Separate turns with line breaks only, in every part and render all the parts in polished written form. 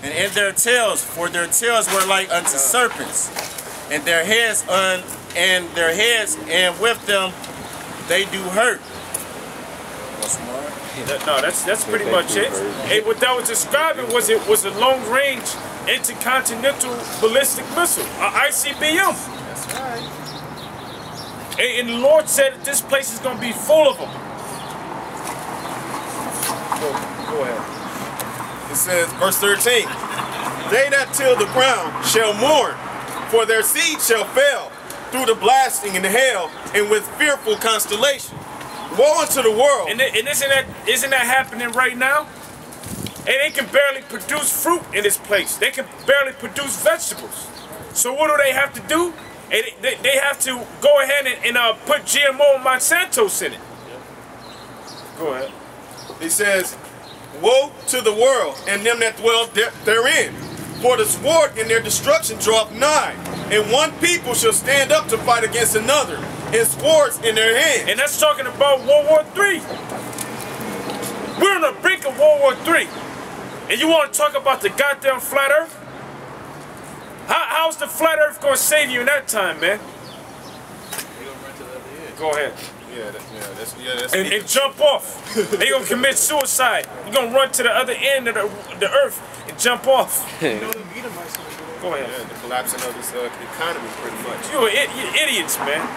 And in their tails, for their tails were like unto serpents, and their heads and with them they do hurt. What's more?
No, that's pretty much it. And what that was describing was a long-range intercontinental ballistic missile, ICBM.
That's right.
And the Lord said that this place is going to be full of them. Go ahead.
It says, verse 13, they that till the ground shall mourn, for their seed shall fail through the blasting and hail, and with fearful constellation. Woe unto the world.
And isn't that happening right now? And they can barely produce fruit in this place. They can barely produce vegetables. So what do they have to do? They have to go ahead and put GMO and Monsanto's in it. Go ahead.
He says, woe to the world and them that dwell therein. For the sword in their destruction draweth nigh, and one people shall stand up to fight against another, and swords in their hands.
And that's talking about World War III. We're on the brink of World War III. And you want to talk about the goddamn flat earth? How's the flat earth going to save you in that time, man? Go ahead. And jump off. They're going to commit suicide. You're going to run to the other end of the earth and jump off. Go ahead.
Yeah, the collapsing of this economy, pretty much.
You're idiots, man.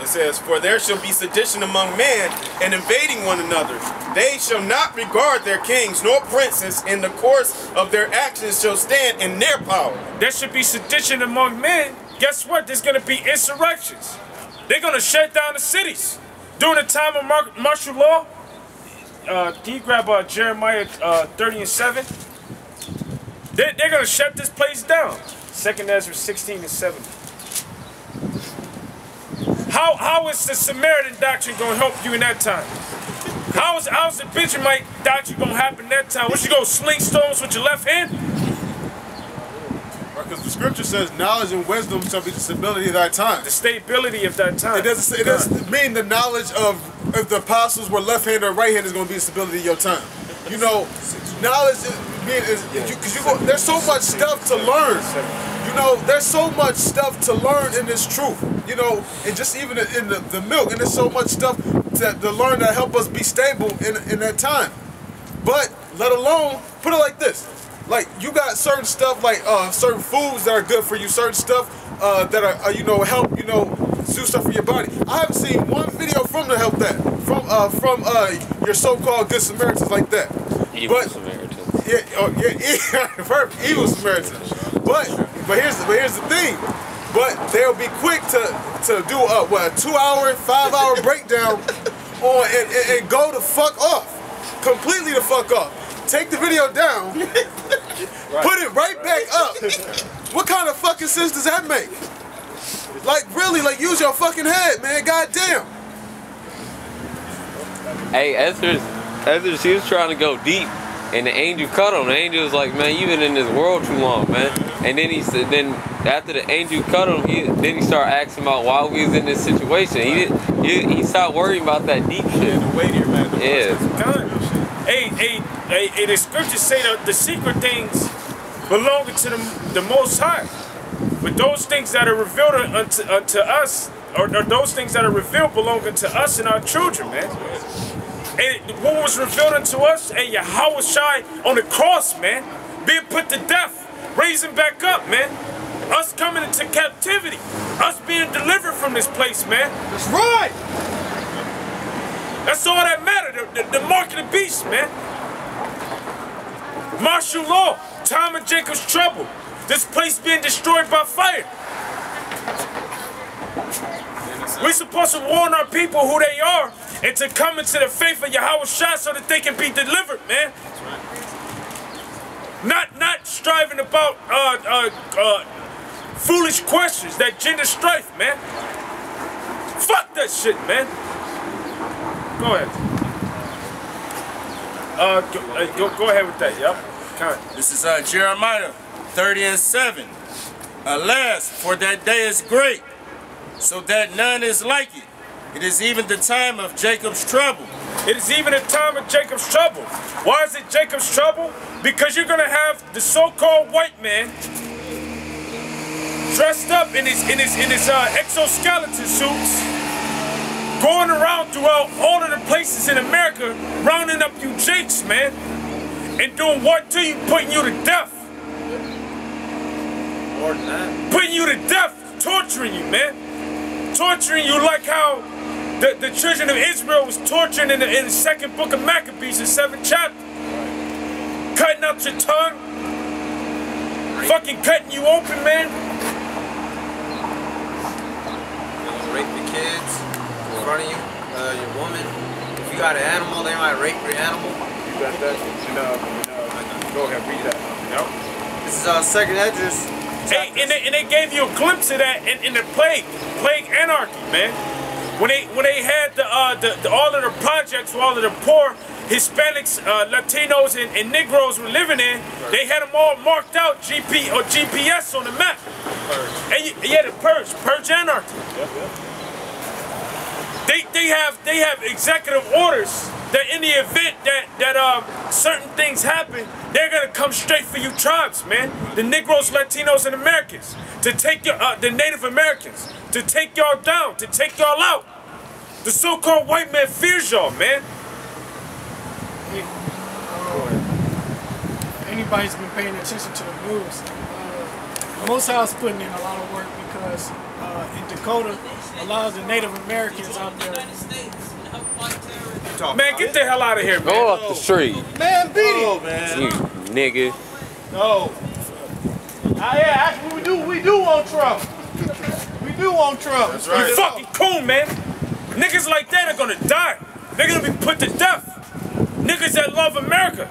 It says, for there shall be sedition among men, and invading one another. They shall not regard their kings nor princes, in the course of their actions shall stand in their power.
There should be sedition among men. Guess what? There's going to be insurrections. They're going to shut down the cities. During the time of martial law, can you grab Jeremiah 30:7? They're going to shut this place down. 2nd Ezra 16:7. How is the Samaritan doctrine going to help you in that time? How's the Benjamite doctrine going to happen in that time? What, you go sling stones with your left hand?
Because the scripture says knowledge and wisdom shall be the stability of thy time.
The stability of that time.
It doesn't mean the knowledge of if the apostles were left-handed or right-handed is going to be the stability of your time. You know, knowledge there's so much stuff to learn. You know, there's so much stuff to learn in this truth. You know, and just even in the milk, and there's so much stuff to learn that help us be stable in that time. But let alone put it like this. Like, you got certain stuff, like certain foods that are good for you, certain stuff that are, help, do stuff for your body. I haven't seen one video from to help that, from your so-called good Samaritans like that.
Evil Samaritans.
Yeah, evil Samaritans. But here's the thing. But they'll be quick to do a 2-hour, 5-hour breakdown on and go the fuck off, completely the fuck off. Take the video down, put it right back up. What kind of fucking sense does that make? Like, really, like, use your fucking head, man. Goddamn.
Hey, Ezra, he was trying to go deep, and the angel cut him. The angel was like, man, you've been in this world too long, man. And then he said, after the angel cut him, he started asking about why we was in this situation. He stopped worrying about that deep shit.
The weightier, man.
Yeah. Hey, the scriptures say that the secret things belong to the Most High. But those things that are revealed unto us, or those things that are revealed belong unto us and our children, man. And what was revealed unto us, and Yahweh Shai on the cross, man, being put to death, raising back up, man. Us coming into captivity, us being delivered from this place, man.
That's right.
That's all that mattered, the mark of the beast, man. Martial law, time of Jacob's trouble. This place being destroyed by fire. We're supposed to warn our people who they are and to come into the faith of Yahweh Shai so that they can be delivered, man. Not striving about foolish questions, that gender strife, man. Fuck that shit, man. Go ahead. Go ahead with that, yep.
This is Jeremiah 30:7. Alas, for that day is great, so that none is like it. It is even the time of Jacob's trouble.
It is even a time of Jacob's trouble. Why is it Jacob's trouble? Because you're gonna have the so-called white man dressed up in his exoskeleton suits, going around throughout all of the places in America, rounding up you jakes, man, and doing what to you? Putting you to death.
More than that.
Putting you to death, torturing you, man. Torturing you like how the children of Israel was torturing in the second book of Maccabees, the 7th chapter. Cutting out your tongue. Fucking cutting you open, man.
Rape the kids in front of you, your woman. If you got an animal, they might rape your animal.
You got that? Go ahead, read that. Yep.
This is Second Esdras.
Hey, and they gave you a glimpse of that in the plague anarchy, man. When they had all of the projects where all of the poor Hispanics, Latinos, and Negroes were living in, they had them all marked out GPS on the map. And you had to purge anarchy. They have executive orders that in the event that certain things happen, they're gonna come straight for you tribes, man. The Negroes, Latinos, and Americans to take your the Native Americans to take y'all down, to take y'all out. The so-called white man fears y'all, man.
Anybody's been paying attention to the news. Most High is putting in a lot of work because in Dakota, a lot of the Native Americans out there.
Man, get the hell out of here, man.
Go off the street.
Man, beat it.
Oh, man.
You nigga.
No. Yeah, actually, we do want Trump. We do want Trump.
That's
You
right.
fucking cool, man. Niggas like that are gonna die. They're gonna be put to death. Niggas that love America.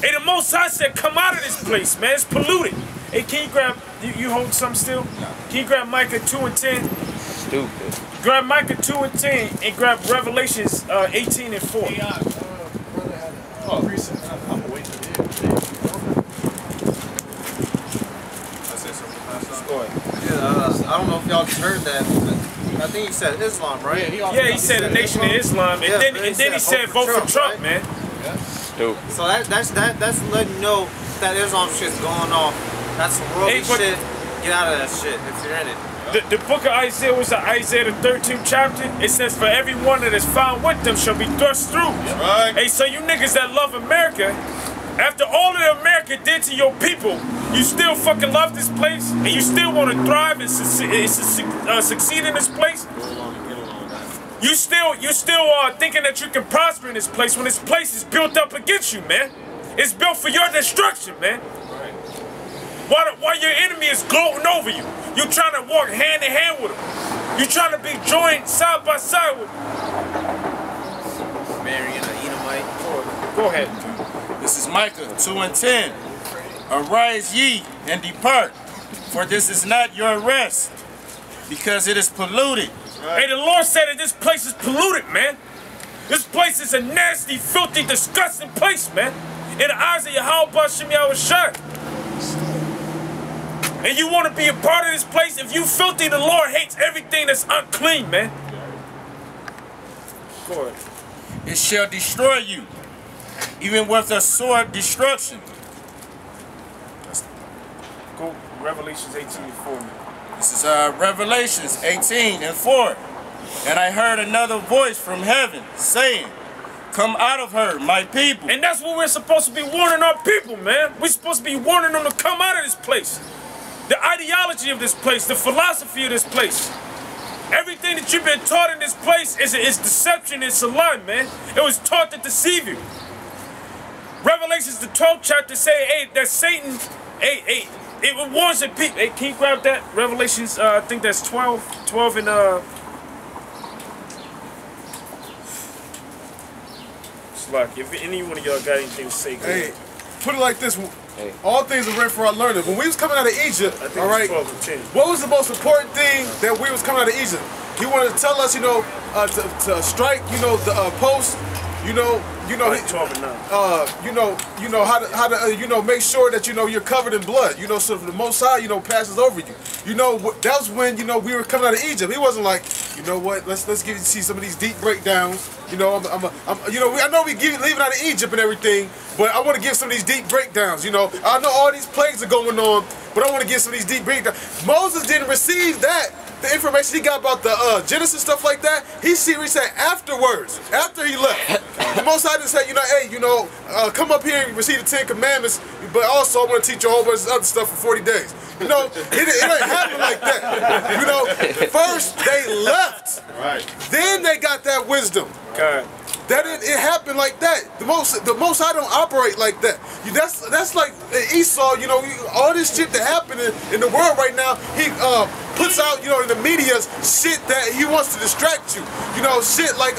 Hey, the Most High said, come out of this place, man. It's polluted. Hey, can you grab, you hold some still? Can you grab Micah 2 and 10?
Stupid.
Grab Micah 2 and 10 and grab Revelations 18 and 4.
Brother had a recent.
I'm gonna wait till the end.
Go ahead.
Yeah, I don't know if y'all just heard that, but I think he said Islam, right?
Yeah, he said the Nation of Islam, and then he said vote for Trump, man.
Stupid.
So that's letting you know that Islam shit's going off. That's some worldly
Hey, but-
shit. Get out of that shit if you're in it.
The book of Isaiah was Isaiah the 13th chapter. It says, for every one that is found with them shall be thrust through.
Right.
Hey, so you niggas that love America, after all that America did to your people, you still fucking love this place? And you still want to thrive and succeed in this place? You still thinking that you can prosper in this place when this place is built up against you, man. It's built for your destruction, man. While your enemy is gloating over you. You trying to walk hand in hand with him. You trying to be joined side by side with him.
Marrying an Edomite.
Go ahead.
This is Micah 2 and 10. Arise ye and depart, for this is not your rest, because it is polluted.
Hey, the Lord said that this place is polluted, man. This place is a nasty, filthy, disgusting place, man. In the eyes of Yahweh Bashem Yahushua. And you want to be a part of this place? If you filthy, the Lord hates everything that's unclean, man. Go ahead.
It shall destroy you, even with a sword destruction.
Go Revelations 18 and 4.
This is Revelations 18 and 4. And I heard another voice from heaven saying, come out of her, my people.
And that's what we're supposed to be warning our people, man. We're supposed to be warning them to come out of this place. The ideology of this place, the philosophy of this place. Everything that you've been taught in this place is deception, it's a lie, man. It was taught to deceive you. Revelations, the 12th chapter, say, hey, that Satan, it warns the people. Hey, can you grab that? Revelations, I think that's 12 and, Slack, if any one of y'all got anything to say, go ahead.
Hey, put it like this. All things are ready for our learning. When we was coming out of Egypt,
I think
all right,
it's 12 and 10.
what was the most important thing that we was coming out of Egypt? He wanted to tell us, you know, to strike, you know, the post, you know, you know, you know how to you know, make sure that, you know, you're covered in blood. You know, so the Most High, you know, passes over you. You know, that was when, you know, we were coming out of Egypt. He wasn't like, you know what, let's see some of these deep breakdowns. You know, you know, I know we leaving out of Egypt and everything, but I want to give some of these deep breakdowns. You know, I know all these plagues are going on, but I want to give some of these deep breakdowns. Moses didn't receive that. The information he got about the Genesis stuff like that, he said afterwards, after he left. The Most High just said, you know, hey, you know, come up here and receive the 10 Commandments, but also I want to teach you a whole bunch of other stuff for 40 days. You know, it ain't happen like that. You know, first they left,
Right.
then they got that wisdom.
God.
That it happened like that. The most High don't operate like that. That's like Esau. You know, all this shit that happened in the world right now. He puts out, you know, in the media shit that he wants to distract you. You know, shit like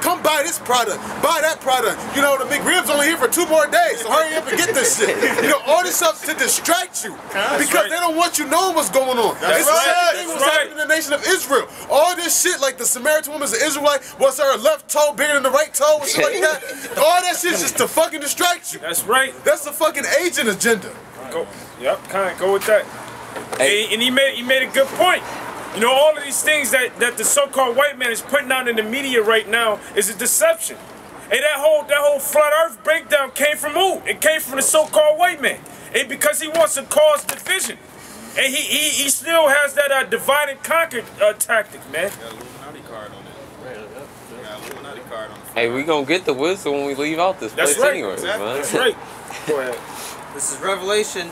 come buy this product, buy that product. You know, the McRib's only here for 2 more days, so hurry up and get this shit. You know, all this stuff to distract you because they don't want you knowing what's going on.
That's
it's the
right.
same thing was happening in the nation of Israel. All this shit, like the Samaritan woman's an Israelite, was her left toe bigger than the right toe and shit like that. All that shit's just to fucking distract you.
That's right.
That's the fucking agent agenda.
Go. Yep. Kind of go with that. Hey, and he made a good point. You know, all of these things that the so-called white man is putting out in the media right now is a deception. Hey, that whole flat Earth breakdown came from who? It came from the so-called white man. And because he wants to cause division. And he still has that divide and conquer tactic, man.
Got a Illuminati card on it. Got a Illuminati card on it.
Hey, we gonna get the wisdom when we leave out this place anyway, man.
That's right. Go ahead.
This is Revelation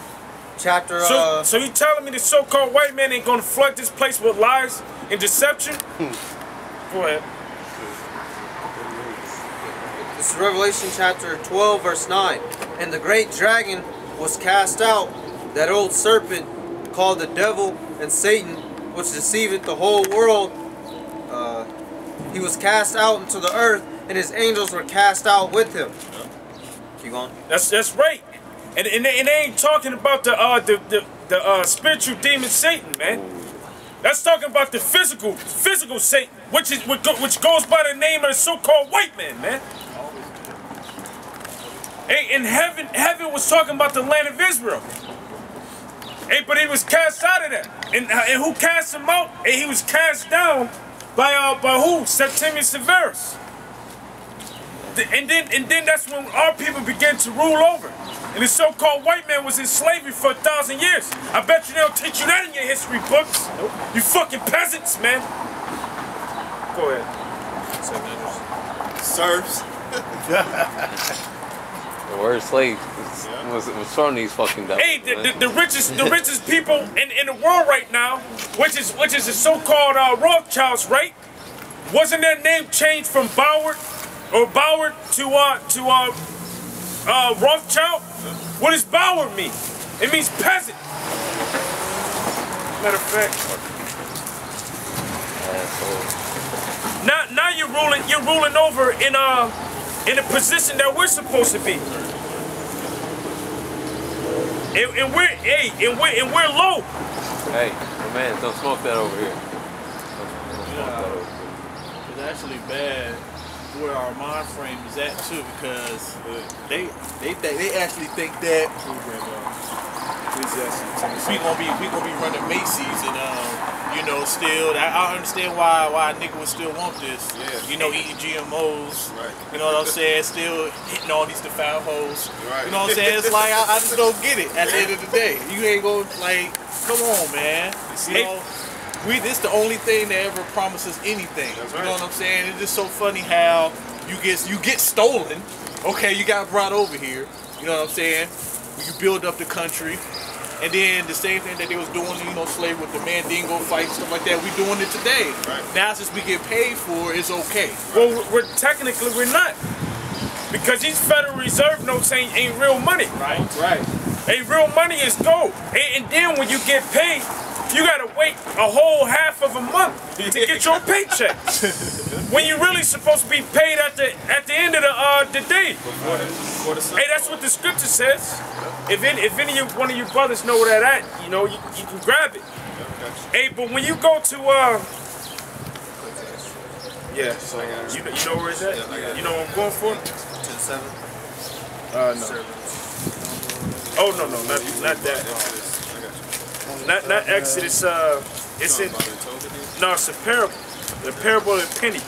chapter.
So you telling me the so-called white man ain't gonna flood this place with lies and deception? Go ahead.
This is Revelation chapter 12, verse 9. And the great dragon was cast out, that old serpent called the devil and Satan, which deceiveth the whole world. He was cast out into the earth, and his angels were cast out with him. Keep going.
That's right. And they ain't talking about the spiritual demon Satan, man. That's talking about the physical Satan, which goes by the name of the so-called white man. Hey, in heaven was talking about the land of Israel. Hey, but he was cast out of that. And who cast him out? Hey, he was cast down by who? Septimius Severus. And then that's when our people began to rule over. And the so-called white man was in slavery for 1,000 years. I bet you they don't teach you that in your history books. Nope. You fucking peasants, man. Go ahead.
Serfs.
The word slave was from these fucking devils.
Hey, the richest people in the world right now, which is the so-called Rothschilds, right? Wasn't their name changed from Bauer to Rothschild? What does Bauer mean? It means peasant. Matter of fact. Now you're ruling over in a position that we're supposed to be. And we're low.
Hey, my man, don't smoke that over here. Don't smoke that over here.
It's actually bad where our mind frame is at too, because they actually think that we gonna be running Macy's and you know, still I understand why a nigga would still want this. Yeah. You know, eating GMOs. Right. You know what I'm saying? Still hitting all these defiled hoes. Right. You know what I'm saying? It's like I just don't get it at the end of the day. You ain't gonna, like, come on, man. You know, this the only thing that ever promises anything. That's right. You know what I'm saying? It's just so funny how you get stolen. Okay, you got brought over here. You know what I'm saying? You build up the country. And then the same thing that they was doing, you know, slavery with the Mandingo fight, stuff like that, we doing it today. Right. Now since we get paid for it, it's okay.
Well, we're not. Because these Federal Reserve notes ain't real money.
Right, right.
Hey, real money is gold. And then when you get paid, you gotta wait a whole half of a month to get your paycheck. When you're really supposed to be paid at the end of the day. Hey, that's what the scripture says. If one of you brothers know where that at, you know, you can grab it. Hey, but when you go to Yeah. So you know where it's at? You know what I'm going for?
To the 7.
No. Oh no, not that. Not Exodus. It's in. No, it's a parable. The parable of the penny.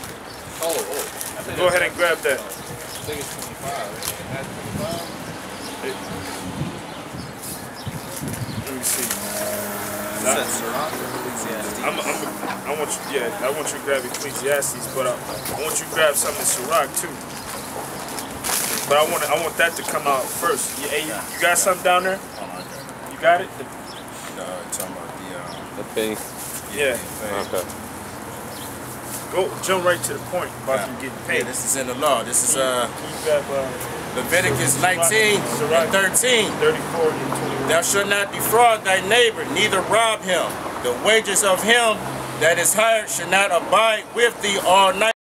Go ahead and grab that.
I think it's 25.
Let me see. I want you. Yeah, I want you to grab Ecclesiastes, but I want you to grab something in Sirach too. But I want that to come out first. You got something down there? You got it?
Talking about
The penny.
Yeah.
Okay.
Go jump right to the point about you getting paid.
yeah, this is in the law. This is
You grab
Leviticus 19 and 13.
34 and 21.
Thou shalt not defraud thy neighbor, neither rob him. The wages of him that is hired shall not abide with thee all night.